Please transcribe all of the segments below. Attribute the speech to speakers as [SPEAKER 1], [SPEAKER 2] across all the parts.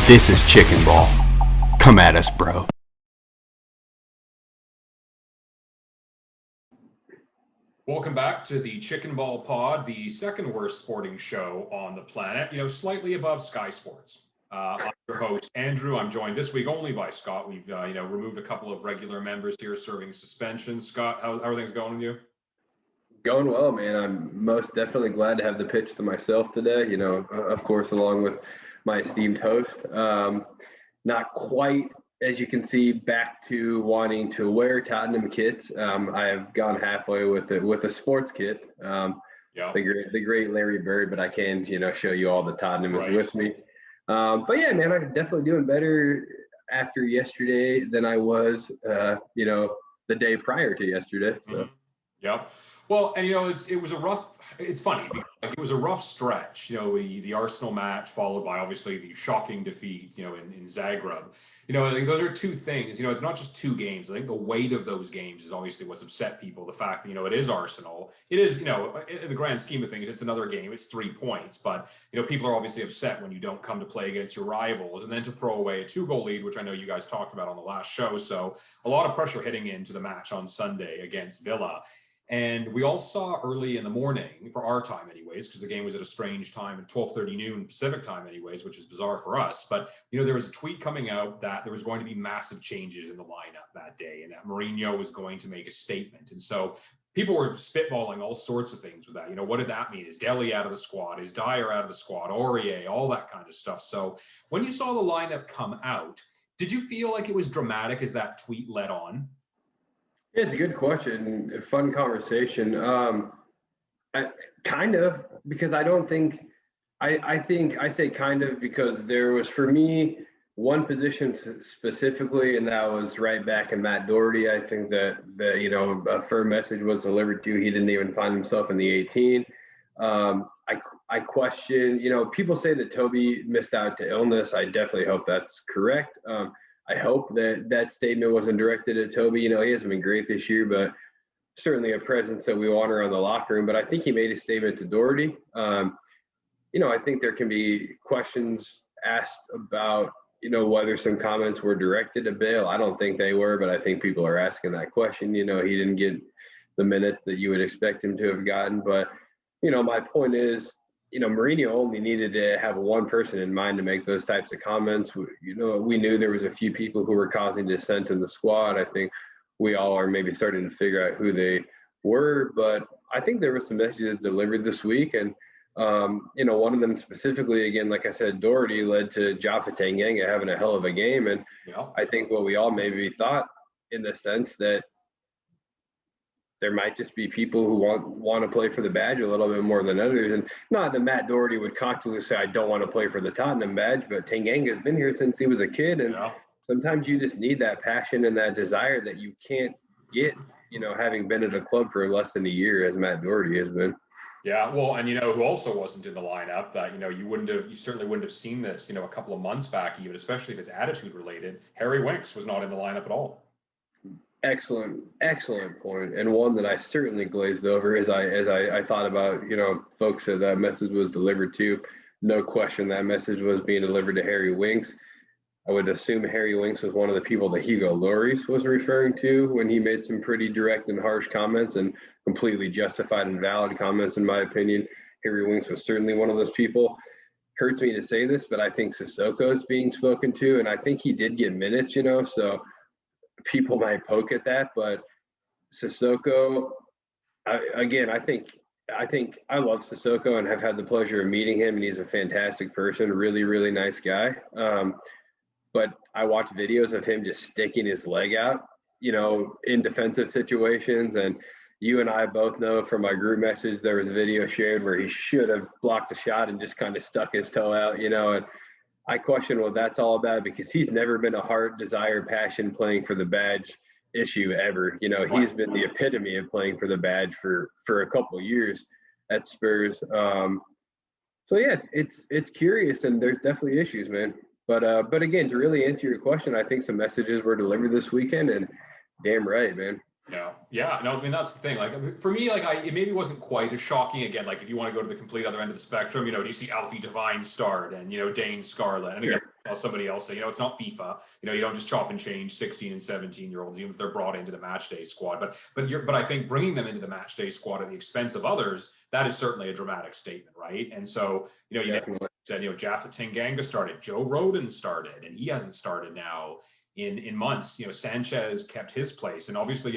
[SPEAKER 1] This is Chicken Ball. Come at us, bro.
[SPEAKER 2] Welcome back to the Chicken Ball Pod, the second worst sporting show on the planet, slightly above Sky Sports. I'm your host, Andrew. I'm joined this week only by Scott. We've, removed a couple of regular members here serving suspension. Scott, how are things going with you?
[SPEAKER 3] Going well, man. I'm most definitely glad to have the pitch to myself today, of course, along with my esteemed host. Not quite, as you can see, back to wanting to wear Tottenham kits. I have gone halfway with a sports kit. The great Larry Bird, but I can, show you all the Tottenham is with me. But yeah, man, I'm definitely doing better after yesterday than I was, the day prior to yesterday. So.
[SPEAKER 2] Mm-hmm. Yep. Well, and it's funny because it was a rough stretch, the Arsenal match followed by obviously the shocking defeat, in Zagreb. I think those are two things, it's not just two games. I think the weight of those games is obviously what's upset people. The fact that, it is Arsenal. It is, in the grand scheme of things, it's another game, it's 3 points, but, people are obviously upset when you don't come to play against your rivals and then to throw away a 2-goal lead, which I know you guys talked about on the last show. So a lot of pressure hitting into the match on Sunday against Villa. And we all saw early in the morning, for our time anyways, because the game was at a strange time at 12:30 noon Pacific time anyways, which is bizarre for us. But, there was a tweet coming out that there was going to be massive changes in the lineup that day and that Mourinho was going to make a statement. And so people were spitballing all sorts of things with that. What did that mean? Is Dele out of the squad? Is Dyer out of the squad? Aurier, all that kind of stuff. So when you saw the lineup come out, did you feel like it was dramatic as that tweet led on?
[SPEAKER 3] Yeah, it's a good question. A fun conversation. Kind of, because I don't think I think I say kind of because there was, for me, one position specifically, and that was right back in Matt Doherty. I think that a firm message was delivered to. He didn't even find himself in the 18. I question, people say that Toby missed out to illness. I definitely hope that's correct. I hope that statement wasn't directed at Toby. He hasn't been great this year, but certainly a presence that we want around the locker room. But I think he made a statement to Doherty. I think there can be questions asked about, whether some comments were directed at Bale. I don't think they were, but I think people are asking that question. He didn't get the minutes that you would expect him to have gotten. But, my point is, Mourinho only needed to have one person in mind to make those types of comments. We knew there was a few people who were causing dissent in the squad. I think we all are maybe starting to figure out who they were, but I think there were some messages delivered this week. And, one of them specifically, again, like I said, Doherty led to Jaffa Tanganga having a hell of a game. And I think what we all maybe thought in the sense that there might just be people who want to play for the badge a little bit more than others. And not that Matt Doherty would constantly say, I don't want to play for the Tottenham badge, but Tanganga's been here since he was a kid. And sometimes you just need that passion and that desire that you can't get, having been at a club for less than a year as Matt Doherty has been.
[SPEAKER 2] Yeah, well, and who also wasn't in the lineup that, you certainly wouldn't have seen this, a couple of months back even, especially if it's attitude related. Harry Winks was not in the lineup at all.
[SPEAKER 3] Excellent point, and one that I certainly glazed over as I thought about, folks that message was delivered to. No question that message was being delivered to Harry Winks. I would assume Harry Winks was one of the people that Hugo Lloris was referring to when he made some pretty direct and harsh comments and completely justified and valid comments, in my opinion. Harry Winks was certainly one of those people. Hurts me to say this, but I think Sissoko is being spoken to, and I think he did get minutes, so people might poke at that, but Sissoko, I think I love Sissoko and have had the pleasure of meeting him, and he's a fantastic person, really, really nice guy. But I watched videos of him just sticking his leg out, in defensive situations. And you and I both know from my group message, there was a video shared where he should have blocked the shot and just kind of stuck his toe out, and I question what that's all about, because he's never been a heart, desire, passion playing for the badge issue ever. He's been the epitome of playing for the badge for a couple of years at Spurs. So yeah, it's curious, and there's definitely issues, man. But again, to really answer your question, I think some messages were delivered this weekend, and damn right, man.
[SPEAKER 2] Yeah, no, I mean, that's the thing. Like, for me, it maybe wasn't quite as shocking. Again, like, if you want to go to the complete other end of the spectrum, do you see Alfie Devine start and, Dane Scarlett? And again, somebody else say, it's not FIFA. You don't just chop and change 16 and 17-year-olds, even if they're brought into the match day squad. But I think bringing them into the match day squad at the expense of others, that is certainly a dramatic statement, right? And so, you said, Japhet Tanganga started, Joe Roden started, and he hasn't started now in months. Sanchez kept his place, and obviously,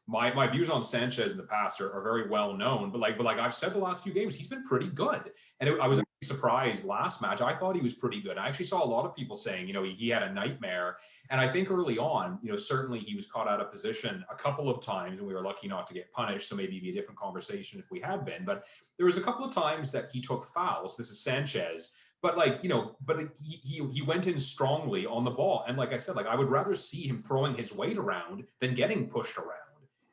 [SPEAKER 2] my views on Sanchez in the past are very well known. But like I've said, the last few games he's been pretty good, and I was surprised last match. I thought he was pretty good. I actually saw a lot of people saying, he had a nightmare, and I think early on, certainly he was caught out of position a couple of times, and we were lucky not to get punished. So maybe it'd be a different conversation if we had been. But there was a couple of times that he took fouls. This is Sanchez. But he went in strongly on the ball. And like I said, I would rather see him throwing his weight around than getting pushed around.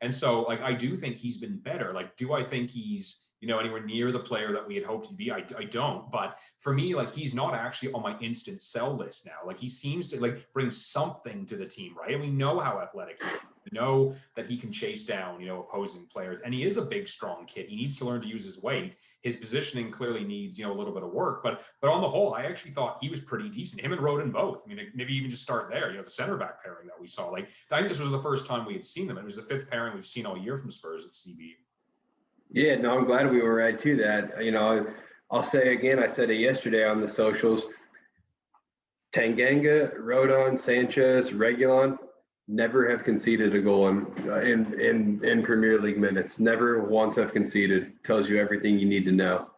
[SPEAKER 2] And so I do think he's been better. Do I think he's, anywhere near the player that we had hoped he'd be? I don't. But for me, he's not actually on my instant sell list now. He seems to bring something to the team, right? And we know how athletic he is. We know that he can chase down, opposing players. And he is a big, strong kid. He needs to learn to use his weight. His positioning clearly needs, a little bit of work. But on the whole, I actually thought he was pretty decent. Him and Roden both. I mean, maybe even just start there. The center back pairing that we saw. I think this was the first time we had seen them. It was the fifth pairing we've seen all year from Spurs at CB.
[SPEAKER 3] Yeah, no, I'm glad we were right to that. I'll say again, I said it yesterday on the socials. Tanganga, Rodon, Sanchez, Reguilon never have conceded a goal in Premier League minutes. Never once have conceded. Tells you everything you need to know.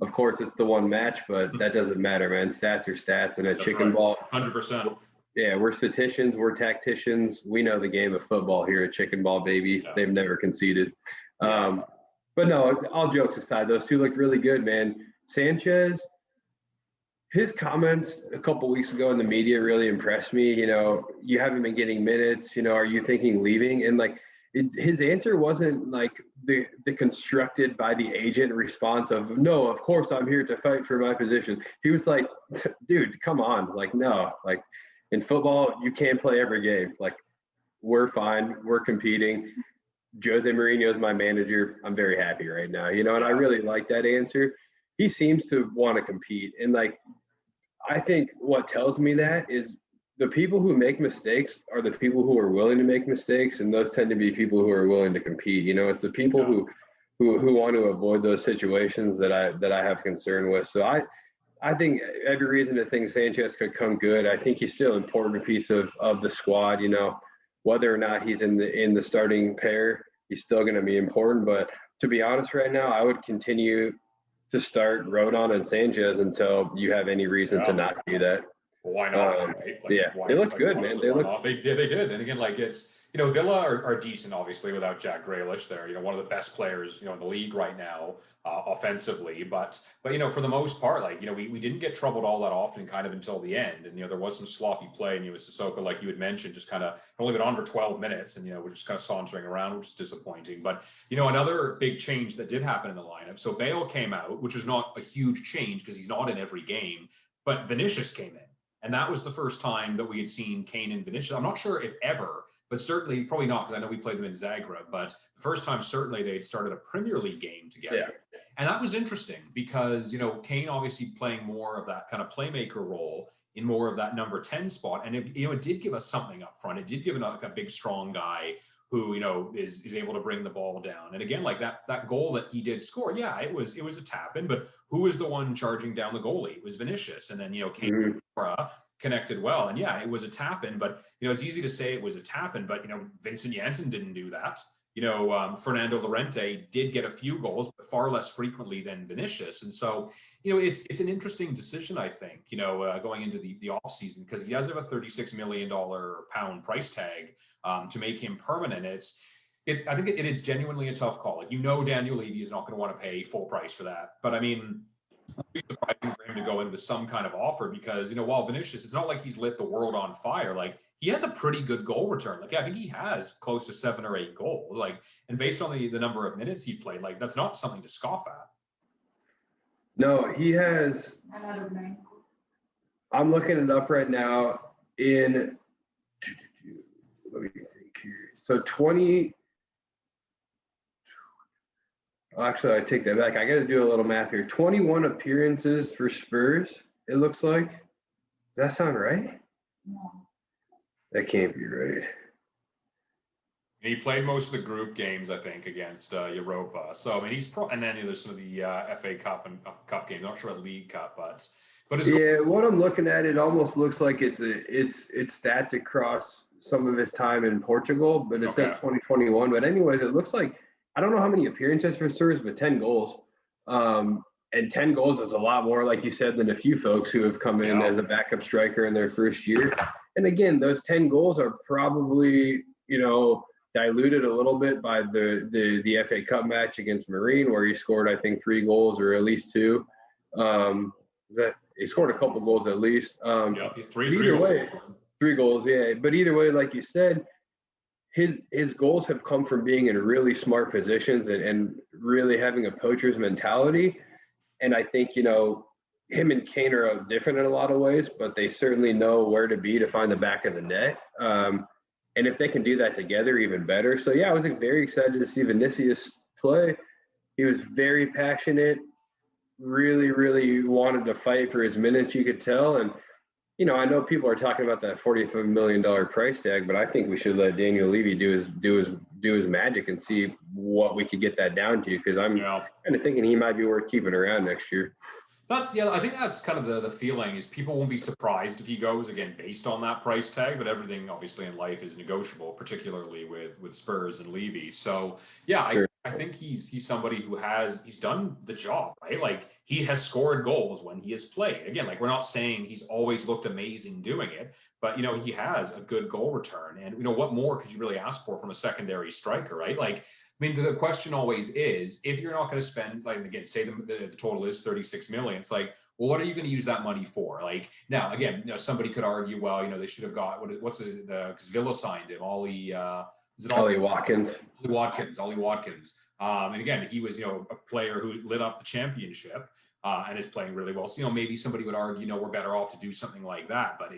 [SPEAKER 3] Of course, it's the one match, but that doesn't matter, man. Stats are stats, and
[SPEAKER 2] That's
[SPEAKER 3] chicken
[SPEAKER 2] right.
[SPEAKER 3] ball.
[SPEAKER 2] 100%.
[SPEAKER 3] Yeah, we're statisticians, we're tacticians. We know the game of football here at Chicken Ball, baby. Yeah. They've never conceded. But no, all jokes aside, those two looked really good, man. Sanchez, his comments a couple weeks ago in the media really impressed me. You haven't been getting minutes. Are you thinking leaving? And his answer wasn't the constructed by the agent response of, no, of course I'm here to fight for my position. He was like, dude, come on. No, in football, you can't play every game. We're fine. We're competing. Jose Mourinho is my manager. I'm very happy right now, and I really like that answer. He seems to want to compete. And I think what tells me that is the people who make mistakes are the people who are willing to make mistakes. And those tend to be people who are willing to compete. It's the people who want to avoid those situations that I have concern with. So I think every reason to think Sanchez could come good. I think he's still an important piece of the squad, whether or not he's in the starting pair, he's still going to be important. But to be honest, right now, I would continue to start Rodon and Sanchez until you have any reason to not do that.
[SPEAKER 2] Well, why not?
[SPEAKER 3] Right? They looked good, man.
[SPEAKER 2] They did. And again, it's Villa are decent, obviously, without Jack Grealish. They're one of the best players in the league right now offensively. But for the most part, we didn't get troubled all that often, kind of until the end. And there was some sloppy play, and Sissoko, like you had mentioned, just kind of only been on for 12 minutes, and we're just kind of sauntering around, which is disappointing. But another big change that did happen in the lineup. So Bale came out, which was not a huge change because he's not in every game, but Vinicius came in. And that was the first time that we had seen Kane and Vinicius. I'm not sure if ever, but certainly probably not, because I know we played them in Zagreb, but the first time certainly they'd started a Premier League game together. Yeah. And that was interesting because, Kane obviously playing more of that kind of playmaker role in more of that number 10 spot. And it did give us something up front. It did give a big, strong guy who, is able to bring the ball down. And again, that goal that he did score, yeah, it was a tap-in, but who was the one charging down the goallie? It was Vinicius. And then, Kane connected well. And yeah, it was a tap-in, but, it's easy to say it was a tap-in, but, Vincent Janssen didn't do that. Fernando Llorente did get a few goals, but far less frequently than Vinicius. And so, it's an interesting decision, I think, going into the off season, because he does have a $36 million pound price tag to make him permanent. I think it is genuinely a tough call. Daniel Levy is not going to want to pay full price for that. But I mean, it would be surprising for him to go in with some kind of offer because, while Vinicius, it's not like he's lit the world on fire. He has a pretty good goal return. I think he has close to 7 or 8 goals. And based on the number of minutes he played, that's not something to scoff at.
[SPEAKER 3] No, he has. I'm looking it up right now. Let me think here. So 20. Actually, I take that back. I got to do a little math here. 21 appearances for Spurs, it looks like. that sound right? That can't be right.
[SPEAKER 2] And he played most of the group games, I think, against Europa. So I mean, and then there's some of the FA Cup and Cup games. Not sure what League Cup, but his
[SPEAKER 3] Yeah, what I'm looking at, it almost looks like it's stats across some of his time in Portugal, but it says
[SPEAKER 2] okay.
[SPEAKER 3] 2021. But anyways, it looks like I don't know how many appearances for Spurs, but 10 goals. And 10 goals is a lot more, like you said, than a few folks who have come in
[SPEAKER 2] Yeah.
[SPEAKER 3] as a backup striker in their first year. And again, those 10 goals are probably, diluted a little bit by the FA Cup match against Marine, where he scored, I think, 3 goals or at least 2. He scored a couple goals at least.
[SPEAKER 2] Yeah, three
[SPEAKER 3] Either
[SPEAKER 2] goals.
[SPEAKER 3] way, 3 goals, yeah. But either way, like you said, his goals have come from being in really smart positions and really having a poacher's mentality. And I think, him and Kane are different in a lot of ways, but they certainly know where to be to find the back of the net. And if they can do that together, even better. So, yeah, I was very excited to see Vinicius play. He was very passionate, really, really wanted to fight for his minutes, you could tell. And, I know people are talking about that $45 million price tag, but I think we should let Daniel Levy do his magic and see what we could get that down to, because I'm kind of thinking he might be worth keeping around next year.
[SPEAKER 2] I think that's kind of the feeling is people won't be surprised if he goes, again, based on that price tag, but everything obviously in life is negotiable, particularly with Spurs and Levy. So yeah,
[SPEAKER 3] Sure.
[SPEAKER 2] I think he's somebody who he's done the job, right? Like he has scored goals when he has played. Again, like we're not saying he's always looked amazing doing it, but he has a good goal return. And what more could you really ask for from a secondary striker, right? Like, I mean, the question always is, if you're not going to spend, like, again, say the total is 36 million, it's like, well, what are you going to use that money for? Like, now, again, somebody could argue, well, they should have got, because Villa signed him, Ollie
[SPEAKER 3] Watkins.
[SPEAKER 2] Ollie Watkins. And again, he was, a player who lit up the championship and is playing really well. So, maybe somebody would argue, we're better off to do something like that, but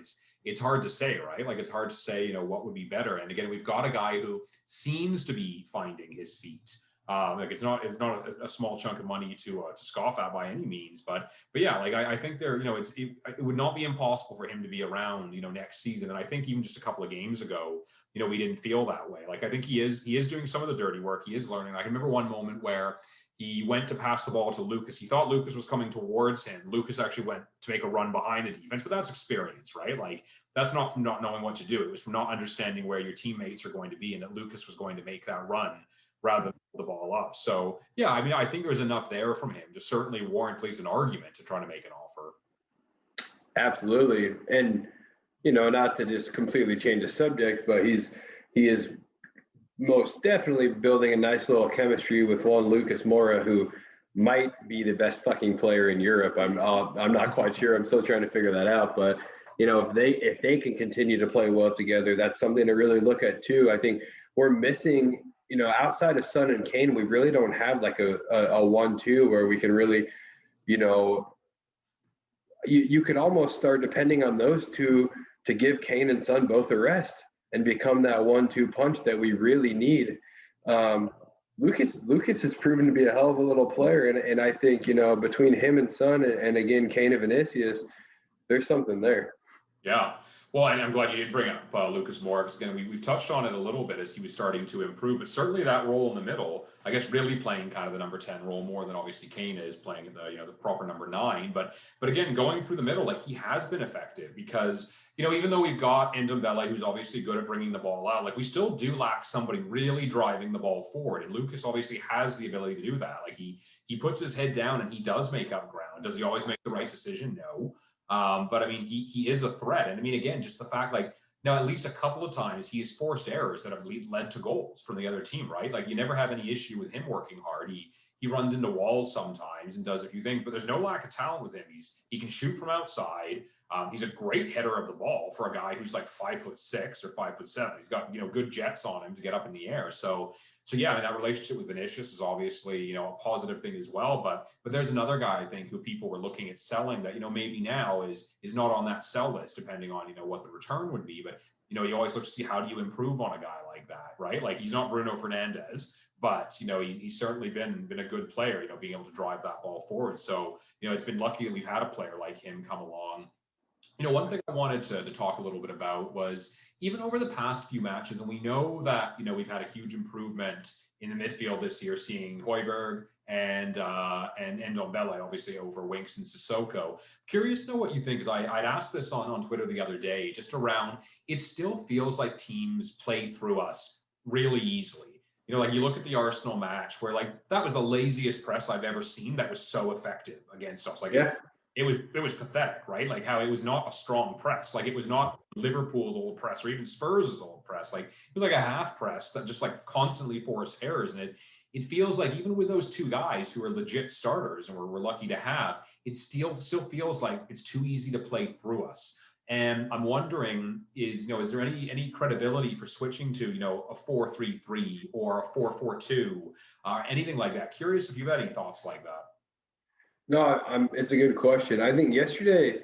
[SPEAKER 2] it's hard to say, right? Like it's hard to say, what would be better. And again, we've got a guy who seems to be finding his feet. Like it's not a small chunk of money to scoff at by any means, but yeah, like I think it would not be impossible for him to be around, next season. And I think even just a couple of games ago, we didn't feel that way. Like I think he is doing some of the dirty work. He is learning. I can remember one moment where he went to pass the ball to Lucas. He thought Lucas was coming towards him. Lucas actually went to make a run behind the defense, but that's experience, right? Like that's not from not knowing what to do. It was from not understanding where your teammates are going to be and that Lucas was going to make that run rather than pull the ball up. So yeah, I mean, I think there's enough there from him to certainly warrant at least an argument to try to make an offer.
[SPEAKER 3] Absolutely. And, not to just completely change the subject, but he is most definitely building a nice little chemistry with one Lucas Moura, who might be the best fucking player in Europe. I'm not quite sure. I'm still trying to figure that out. But if they can continue to play well together, that's something to really look at too. I think we're missing, outside of Son and Kane, we really don't have like a 1-2 where we can really, you could almost start depending on those two to give Kane and Son both a rest and become that 1-2 punch that we really need. Lucas has proven to be a hell of a little player, and I think between him and Son and again Kane and Vinicius, there's something there.
[SPEAKER 2] Yeah. Well, and I'm glad you did bring up Lucas Moura, because again, we've touched on it a little bit as he was starting to improve, but certainly that role in the middle, I guess, really playing kind of the number 10 role more than obviously Kane is playing in the proper number 9. But again, going through the middle, like he has been effective because, even though we've got Ndombele, who's obviously good at bringing the ball out, like we still do lack somebody really driving the ball forward. And Lucas obviously has the ability to do that. Like he puts his head down and he does make up ground. Does he always make the right decision? No. But I mean, he is a threat. And I mean, again, just the fact, like, now at least a couple of times he has forced errors that have led to goals from the other team, right? Like you never have any issue with him working hard. He runs into walls sometimes and does a few things, but there's no lack of talent with him. He can shoot from outside. He's a great header of the ball for a guy who's like 5'6" or 5'7". He's got, good jets on him to get up in the air. So yeah, I mean, that relationship with Vinicius is obviously, a positive thing as well. But there's another guy, I think, who people were looking at selling that, maybe now is not on that sell list, depending on, what the return would be. But, you always look to see how do you improve on a guy like that, right? Like he's not Bruno Fernandes, but, he's certainly been a good player, being able to drive that ball forward. So, it's been lucky that we've had a player like him come along One thing I wanted to talk a little bit about was even over the past few matches, and we know that, we've had a huge improvement in the midfield this year, seeing Højbjerg and Ndombele obviously over Winks and Sissoko. Curious to know what you think, because I'd asked this on Twitter the other day, just around, it still feels like teams play through us really easily. Like you look at the Arsenal match where like that was the laziest press I've ever seen that was so effective against us. Like
[SPEAKER 3] Yeah.
[SPEAKER 2] it was pathetic, right? Like how it was not a strong press. Like it was not Liverpool's old press or even Spurs' old press. Like it was like a half press that just like constantly forced errors. And it feels like even with those two guys who are legit starters and we're lucky to have, it still feels like it's too easy to play through us. And I'm wondering, is there any credibility for switching to, a 4-3-3 or a 4-4-2, anything like that? Curious if you've had any thoughts like that.
[SPEAKER 3] No, it's a good question. I think yesterday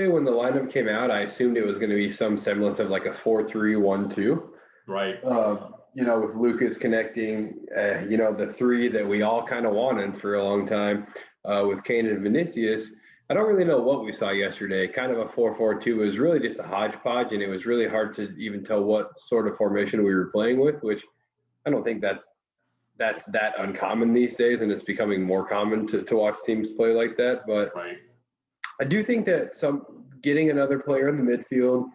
[SPEAKER 3] when the lineup came out, I assumed it was going to be some semblance of like a 4-3-1-2.
[SPEAKER 2] Right.
[SPEAKER 3] With Lucas connecting, the three that we all kind of wanted for a long time, with Kane and Vinicius. I don't really know what we saw yesterday. Kind of a 4-4-2 was really just a hodgepodge, and it was really hard to even tell what sort of formation we were playing with, which I don't think that's that uncommon these days, and it's becoming more common to watch teams play like that. But
[SPEAKER 2] right.
[SPEAKER 3] I do think that getting another player in the midfield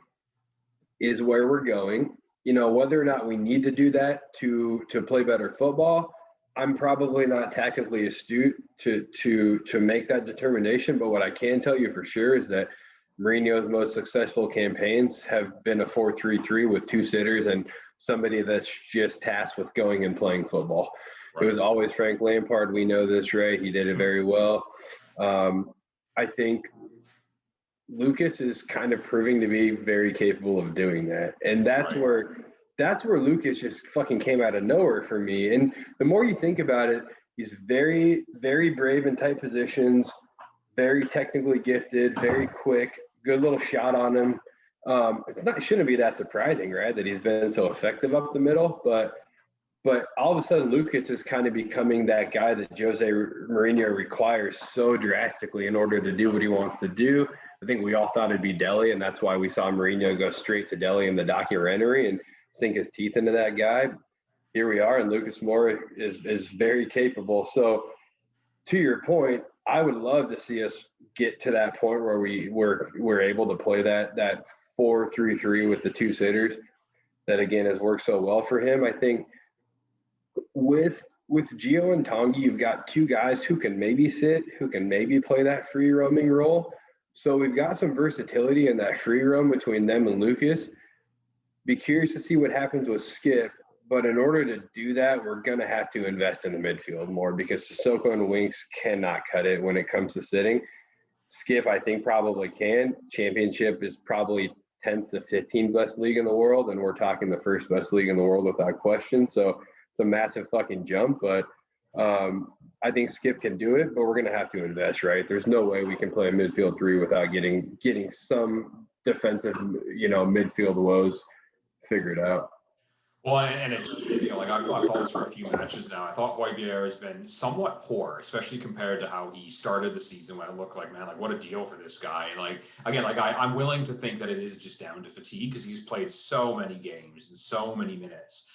[SPEAKER 3] is where we're going. Whether or not we need to do that to play better football, I'm probably not tactically astute to make that determination. But what I can tell you for sure is that Mourinho's most successful campaigns have been a 4-3-3 with two sitters and somebody that's just tasked with going and playing football. Right. It was always Frank Lampard. We know this, right? He did it very well. I think Lucas is kind of proving to be very capable of doing that. And that's where Lucas just fucking came out of nowhere for me. And the more you think about it, he's very, very brave in tight positions, very technically gifted, very quick, good little shot on him. It shouldn't be that surprising, right, that he's been so effective up the middle. But all of a sudden, Lucas is kind of becoming that guy that Jose Mourinho requires so drastically in order to do what he wants to do. I think we all thought it'd be Dele, and that's why we saw Mourinho go straight to Dele in the documentary and sink his teeth into that guy. Here we are, and Lucas Moura is very capable. So to your point, I would love to see us get to that point where we're able to play that 4-3-3 with the two sitters. That again has worked so well for him. I think with Gio and Tanguy, you've got two guys who can maybe sit, who can maybe play that free roaming role. So we've got some versatility in that free roam between them and Lucas. Be curious to see what happens with Skip. But in order to do that, we're going to have to invest in the midfield more because Sissoko and Winks cannot cut it when it comes to sitting. Skip, I think, probably can. Championship is probably 10th to 15th best league in the world, and we're talking the first best league in the world without question. So it's a massive fucking jump, but I think Skip can do it, but we're going to have to invest, right? There's no way we can play a midfield three without getting some defensive, midfield woes figured out.
[SPEAKER 2] Well, and it does, like I've followed this for a few matches now. I thought Højbjerg has been somewhat poor, especially compared to how he started the season when it looked like, man, like what a deal for this guy. And like, again, like I'm willing to think that it is just down to fatigue because he's played so many games and so many minutes.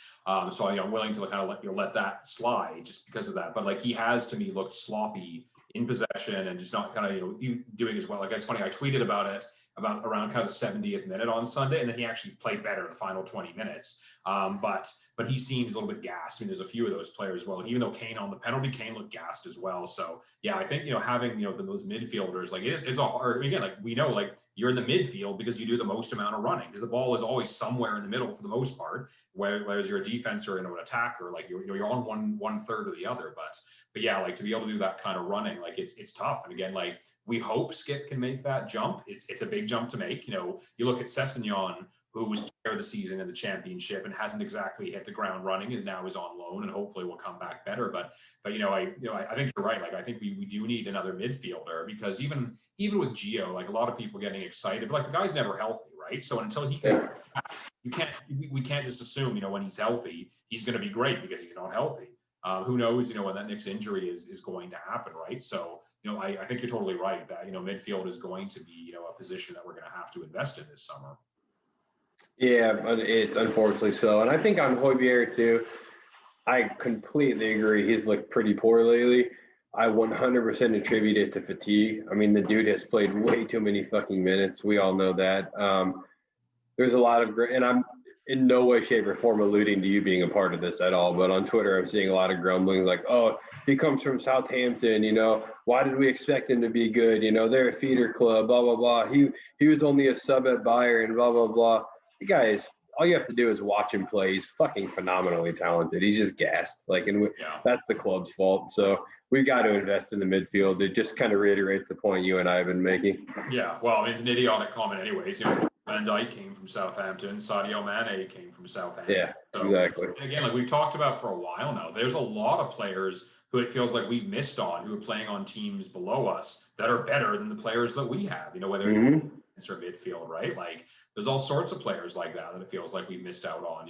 [SPEAKER 2] So I'm willing to kind of let that slide just because of that. But like he has to me looked sloppy in possession and just not kind of doing as well. Like it's funny, I tweeted about it around kind of the 70th minute on Sunday, and then he actually played better the final 20 minutes. But he seems a little bit gassed. I mean, there's a few of those players. Well, even though Kane on the penalty, Kane looked gassed as well. So yeah, I think having those midfielders, like it's a hard. Again, like we know, like you're in the midfield because you do the most amount of running because the ball is always somewhere in the middle for the most part. Whereas you're a defense or an attacker, like you're on one third or the other. But yeah, like to be able to do that kind of running, like it's tough. And again, like we hope Skip can make that jump. It's a big jump to make. You look at Sessegnon, who was player of the season in the championship and hasn't exactly hit the ground running, is on loan and hopefully will come back better. But I think you're right. Like I think we do need another midfielder because even with Gio, like a lot of people getting excited, but like the guy's never healthy, right? So until he can, we can't just assume when he's healthy he's going to be great because he's not healthy. Who knows when that next injury is going to happen, right? So I think you're totally right that, midfield is going to be, a position that we're going to have to invest in this summer.
[SPEAKER 3] Yeah, but it's unfortunately so. And I think on Højbjerg too, I completely agree. He's looked pretty poor lately. I 100% attribute it to fatigue. I mean, the dude has played way too many fucking minutes. We all know that. There's a lot of great, and I'm in no way, shape, or form alluding to you being a part of this at all. But on Twitter, I'm seeing a lot of grumblings like, "Oh, he comes from Southampton. Why did we expect him to be good? They're a feeder club. Blah blah blah. He was only a sub at Bayern. Blah blah blah." You guys, all you have to do is watch him play. He's fucking phenomenally talented. He's just gassed. That's the club's fault. So we've got to invest in the midfield. It just kind of reiterates the point you and I have been making.
[SPEAKER 2] Yeah, well, it's an idiotic comment anyways. Van Dijk came from Southampton. Sadio Mane came from Southampton.
[SPEAKER 3] Yeah, exactly.
[SPEAKER 2] And again, like we've talked about for a while now, there's a lot of players who it feels like we've missed on, who are playing on teams below us that are better than the players that we have, whether it's our midfield, right? Like there's all sorts of players like that it feels like we've missed out on,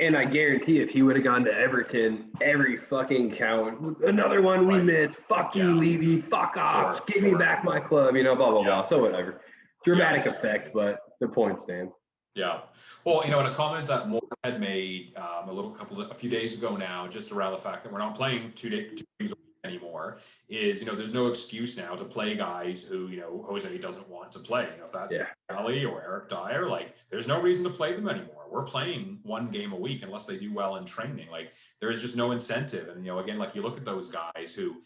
[SPEAKER 3] and I guarantee if he would have gone to Everton, every fucking count, another one we missed, fuck you, Levy, fuck off, give me back my club, blah, blah, blah. So whatever. Dramatic effect, but the point stands.
[SPEAKER 2] Yeah. Well, in a comment that Moore had made a few days ago now, just around the fact that we're not playing two games anymore, is there's no excuse now to play guys who Jose doesn't want to play. If that's Ali or Eric Dyer, like there's no reason to play them anymore. We're playing one game a week unless they do well in training. Like there is just no incentive. And again, like you look at those guys who.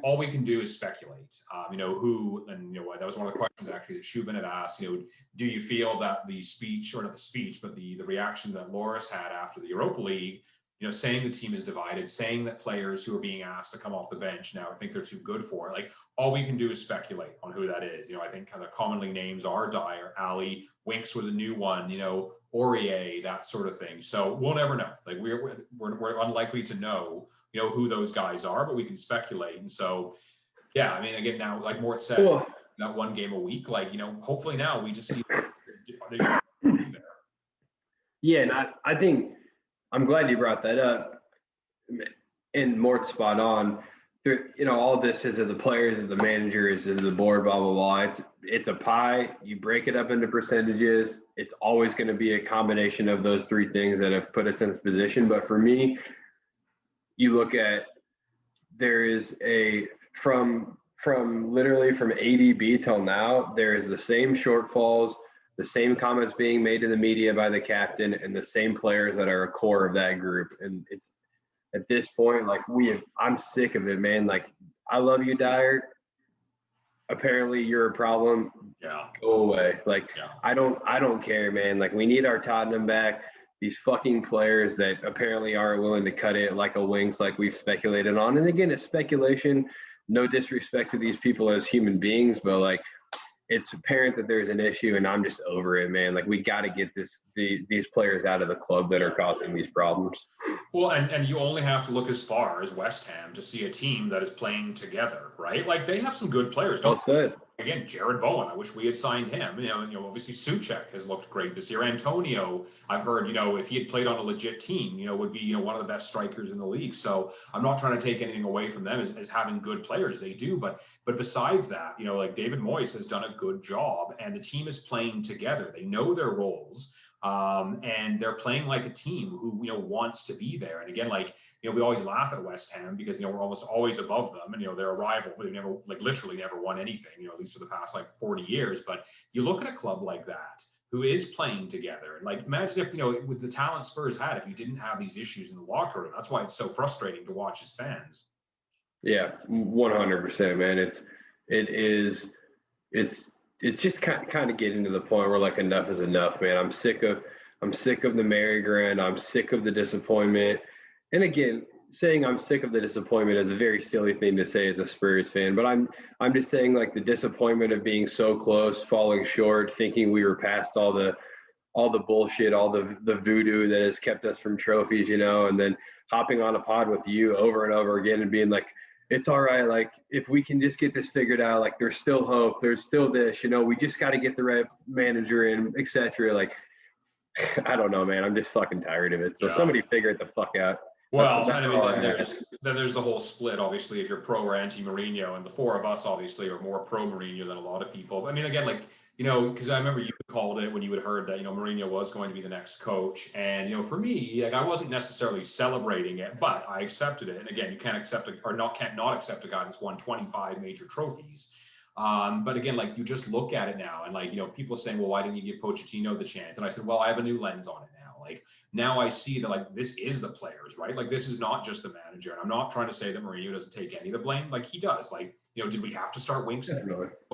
[SPEAKER 2] All we can do is speculate. That was one of the questions actually that Shubin had asked. Do you feel that the speech, or not the speech, but the reaction that Loris had after the Europa League, saying the team is divided, saying that players who are being asked to come off the bench now think they're too good for it. Like all we can do is speculate on who that is. I think kind of commonly names are Dyer, Ali, Winks was a new one. Aurier, that sort of thing. So we'll never know. Like we're unlikely to know. Who those guys are, but we can speculate. And so, yeah, I mean, again, now, like Mort said, that one game a week, hopefully now we just see there.
[SPEAKER 3] Yeah, and I think I'm glad you brought that up. And Mort's spot on. All this is of the players, is the managers, is the board, blah, blah, blah. It's a pie. You break it up into percentages. It's always going to be a combination of those three things that have put us in this position. But for me, you look at there is from literally from ADB till now, there is the same shortfalls, the same comments being made in the media by the captain, and the same players that are a core of that group. And it's at this point, I'm sick of it, man. Like, I love you, Dyer. Apparently you're a problem.
[SPEAKER 2] Yeah.
[SPEAKER 3] Go away. I don't care, man. Like, we need our Tottenham back. These fucking players that apparently aren't willing to cut it like a Winks, like we've speculated on. And again, it's speculation. No disrespect to these people as human beings, but it's apparent that there's an issue, and I'm just over it, man. Like, we got to get these players out of the club that are causing these problems.
[SPEAKER 2] Well, and you only have to look as far as West Ham to see a team that is playing together, right? Like, they have some good players.
[SPEAKER 3] Well said.
[SPEAKER 2] Again, Jared Bowen, I wish we had signed him. Obviously Souček has looked great this year. Antonio, I've heard, if he had played on a legit team, would be, one of the best strikers in the league. So I'm not trying to take anything away from them as having good players. They do. But besides that, like David Moyes has done a good job, and the team is playing together. They know their roles. And they're playing like a team who, wants to be there. And again, we always laugh at West Ham because, we're almost always above them, and, they're a rival, but they've never, literally never won anything, at least for the past 40 years. But you look at a club like that who is playing together, and imagine if, with the talent Spurs had, if you didn't have these issues in the locker room. That's why it's so frustrating to watch as fans. Yeah,
[SPEAKER 3] 100%, man. It's just kind of getting to the point where enough is enough, man. I'm sick of the merry-go-round. I'm sick of the disappointment. And again, saying I'm sick of the disappointment is a very silly thing to say as a Spurs fan, but I'm just saying the disappointment of being so close, falling short, thinking we were past all the bullshit, all the voodoo that has kept us from trophies, and then hopping on a pod with you over and over again and being like, it's all right. If we can just get this figured out, there's still hope. There's still this, we just got to get the right manager in, etc. I don't know, man. I'm just fucking tired of it. So somebody figure it the fuck out.
[SPEAKER 2] Well, and
[SPEAKER 3] That's
[SPEAKER 2] I mean,
[SPEAKER 3] all
[SPEAKER 2] then
[SPEAKER 3] I have.
[SPEAKER 2] there's the whole split. Obviously, if you're pro or anti Mourinho, and the four of us obviously are more pro Mourinho than a lot of people. I mean, again, like because I remember you called it when you had heard that Mourinho was going to be the next coach, and for me, like I wasn't necessarily celebrating it, but I accepted it. And again, you can't accept can't not accept a guy that's won 25 major trophies. But again, like you just look at it now, and like people saying, well, why didn't you give Pochettino the chance? And I said, well, I have a new lens on it now. Like now I see that like this is the players, right? Like this is not just the manager. And I'm not trying to say that Mourinho doesn't take any of the blame. Like he does. Like did we have to start Winks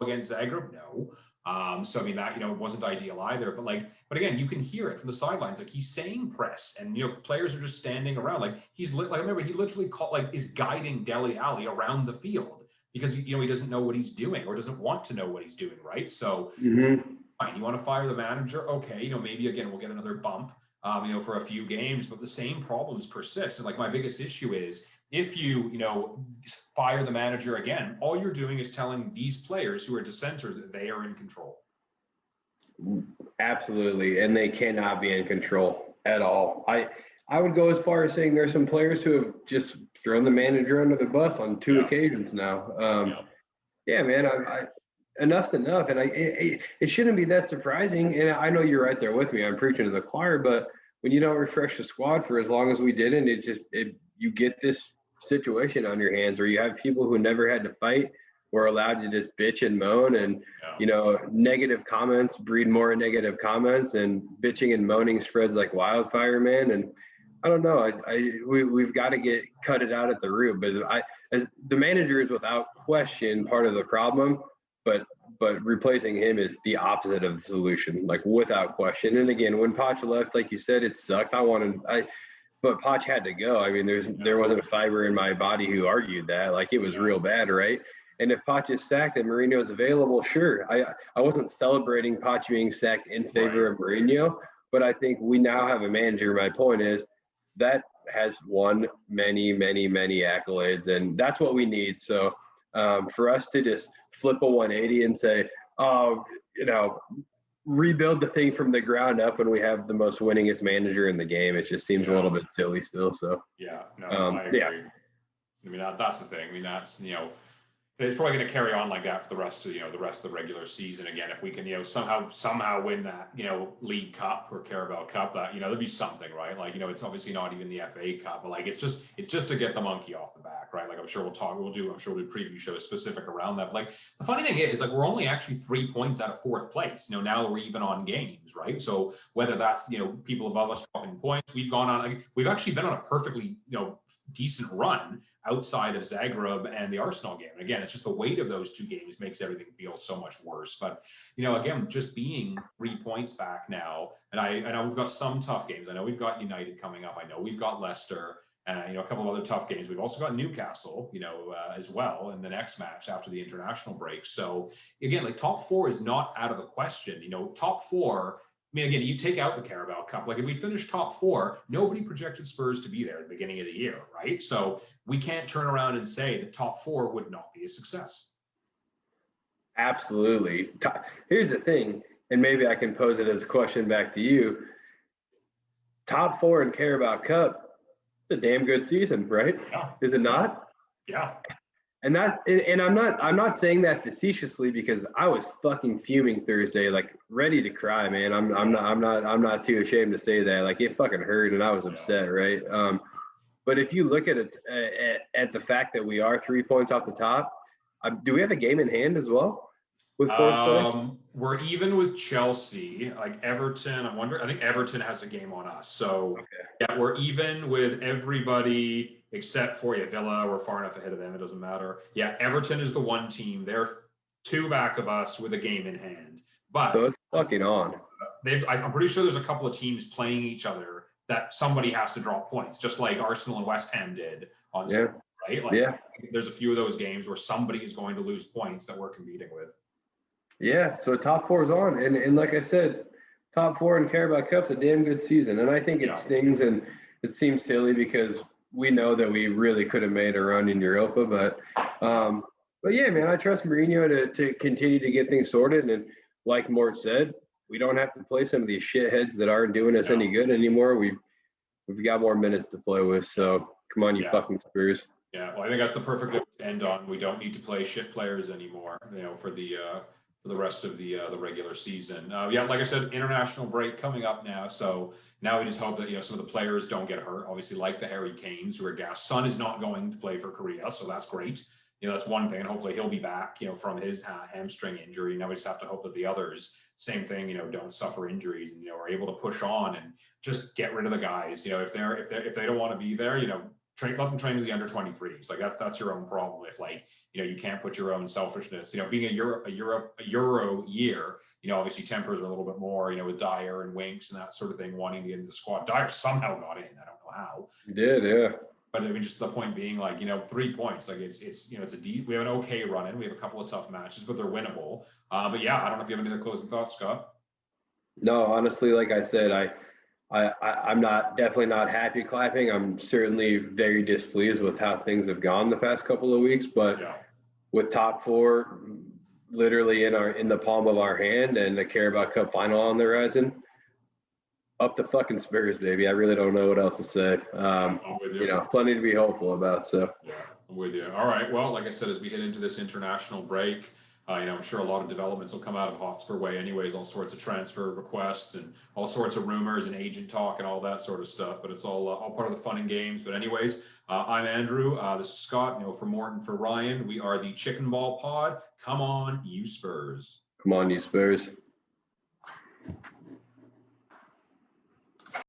[SPEAKER 2] against Zagreb? No. So I mean that wasn't ideal either. But again, you can hear it from the sidelines. Like he's saying press, and players are just standing around. Like I remember he literally is guiding Dele Alli around the field because he doesn't know what he's doing or doesn't want to know what he's doing, right? So fine, you want to fire the manager, okay? Maybe again we'll get another bump, for a few games, but the same problems persist. And like my biggest issue is if you fire the manager again, all you're doing is telling these players who are dissenters that they are in control.
[SPEAKER 3] Absolutely, and they cannot be in control at all. I would go as far as saying there's some players who have just thrown the manager under the bus on two occasions now. Yeah, man, I enough's enough, and it shouldn't be that surprising. And I know you're right there with me. I'm preaching to the choir, but when you don't refresh the squad for as long as we didn't, you get this situation on your hands where you have people who never had to fight were allowed to just bitch and moan, and negative comments breed more negative comments, and bitching and moaning spreads like wildfire, man. And I don't know. We've got to cut it out at the root. But as the manager is without question part of the problem, but replacing him is the opposite of the solution, like without question. And again, when Poch left, like you said, it sucked. But Poch had to go. I mean, there wasn't a fiber in my body who argued that. Like it was real bad, right? And if Poch is sacked and Mourinho's available, sure. I wasn't celebrating Poch being sacked in favor of Mourinho, but I think we now have a manager. My point is that has won many, many, many accolades, and that's what we need. So for us to just flip a 180 and say, rebuild the thing from the ground up when we have the most winningest manager in the game, it just seems a little bit silly still. So
[SPEAKER 2] I agree. I mean that's the thing. I mean that's it's probably going to carry on like that for the rest of the regular season. Again, if we can somehow win that League Cup or Carabao Cup, that there'd be something, right? Like it's obviously not even the FA Cup, but like it's just to get the monkey off the back, right? Like I'm sure we'll do preview shows specific around that. But like the funny thing is like we're only actually 3 points out of fourth place. Now that we're even on games, right? So whether that's people above us dropping points, we've actually been on a perfectly decent run outside of Zagreb and the Arsenal game. And again, it's just the weight of those two games makes everything feel so much worse. But, again, just being 3 points back now, and I know we've got some tough games. I know we've got United coming up. I know we've got Leicester and, a couple of other tough games. We've also got Newcastle, as well in the next match after the international break. So, again, like top four is not out of the question. Top four, I mean, again, you take out the Carabao Cup. Like if we finish top four, nobody projected Spurs to be there at the beginning of the year, right? So we can't turn around and say the top four would not be a success.
[SPEAKER 3] Absolutely. Here's the thing, and maybe I can pose it as a question back to you. Top four in Carabao Cup, it's a damn good season, right?
[SPEAKER 2] Yeah.
[SPEAKER 3] Is it not?
[SPEAKER 2] Yeah.
[SPEAKER 3] And I'm not saying that facetiously because I was fucking fuming Thursday, like ready to cry, man. I'm not too ashamed to say that. Like it fucking hurt and I was upset, right? But if you look at it at the fact that we are 3 points off the top, do we have a game in hand as well with fourth place?
[SPEAKER 2] We're even with Chelsea, like Everton. I think Everton has a game on us. So yeah, we're even with everybody except for Villa. We're far enough ahead of them. It doesn't matter. Yeah, Everton is the one team. They're 2 back of us with a game in hand. But
[SPEAKER 3] so it's fucking on.
[SPEAKER 2] I'm pretty sure there's a couple of teams playing each other that somebody has to drop points, just like Arsenal and West Ham did on Sunday, right? Like, there's a few of those games where somebody is going to lose points that we're competing with.
[SPEAKER 3] Yeah, so top four is on. And like I said, top four in Carabao Cup's a damn good season. And I think it stings and it seems silly because we know that we really could have made a run in Europa. But yeah, man, I trust Mourinho to continue to get things sorted. And like Mort said, we don't have to play some of these shitheads that aren't doing us any good anymore. we've got more minutes to play with. So come on, you fucking Spurs.
[SPEAKER 2] Yeah, well, I think that's the perfect note to end on. We don't need to play shit players anymore, for the rest of the regular season. Yeah, like I said, international break coming up now. So now we just hope that some of the players don't get hurt. Obviously, like the Harry Kanes, who are gassed. Son is not going to play for Korea, so that's great. That's one thing, and hopefully he'll be back. From his hamstring injury. Now we just have to hope that the others, same thing. Don't suffer injuries and are able to push on and just get rid of the guys. If they don't want to be there, let them train with the under 23s. Like that's your own problem. If you can't put your own selfishness, being a Euro year, obviously tempers are a little bit more, with Dyer and Winks and that sort of thing wanting to get into the squad. Dyer somehow got in. I don't know how.
[SPEAKER 3] He did, yeah.
[SPEAKER 2] But I mean, just the point being 3 points, it's a deep, we have an okay run in. We have a couple of tough matches, but they're winnable. But yeah, I don't know if you have any other closing thoughts, Scott.
[SPEAKER 3] No, honestly, like I said, I'm definitely not happy clapping. I'm certainly very displeased with how things have gone the past couple of weeks, but with top 4 literally in the palm of our hand and the Carabao Cup final on the horizon, up the fucking Spurs, baby. I really don't know what else to say.
[SPEAKER 2] I'm with you.
[SPEAKER 3] Plenty to be hopeful about. So
[SPEAKER 2] yeah, I'm with you. All right. Well, like I said, as we head into this international break, I'm sure a lot of developments will come out of Hotspur way anyways, all sorts of transfer requests and all sorts of rumors and agent talk and all that sort of stuff. But it's all part of the fun and games. But anyways, I'm Andrew. This is Scott. For Morton, for Ryan, we are the Chicken Ball Pod. Come on, you Spurs.
[SPEAKER 3] Come on, you Spurs.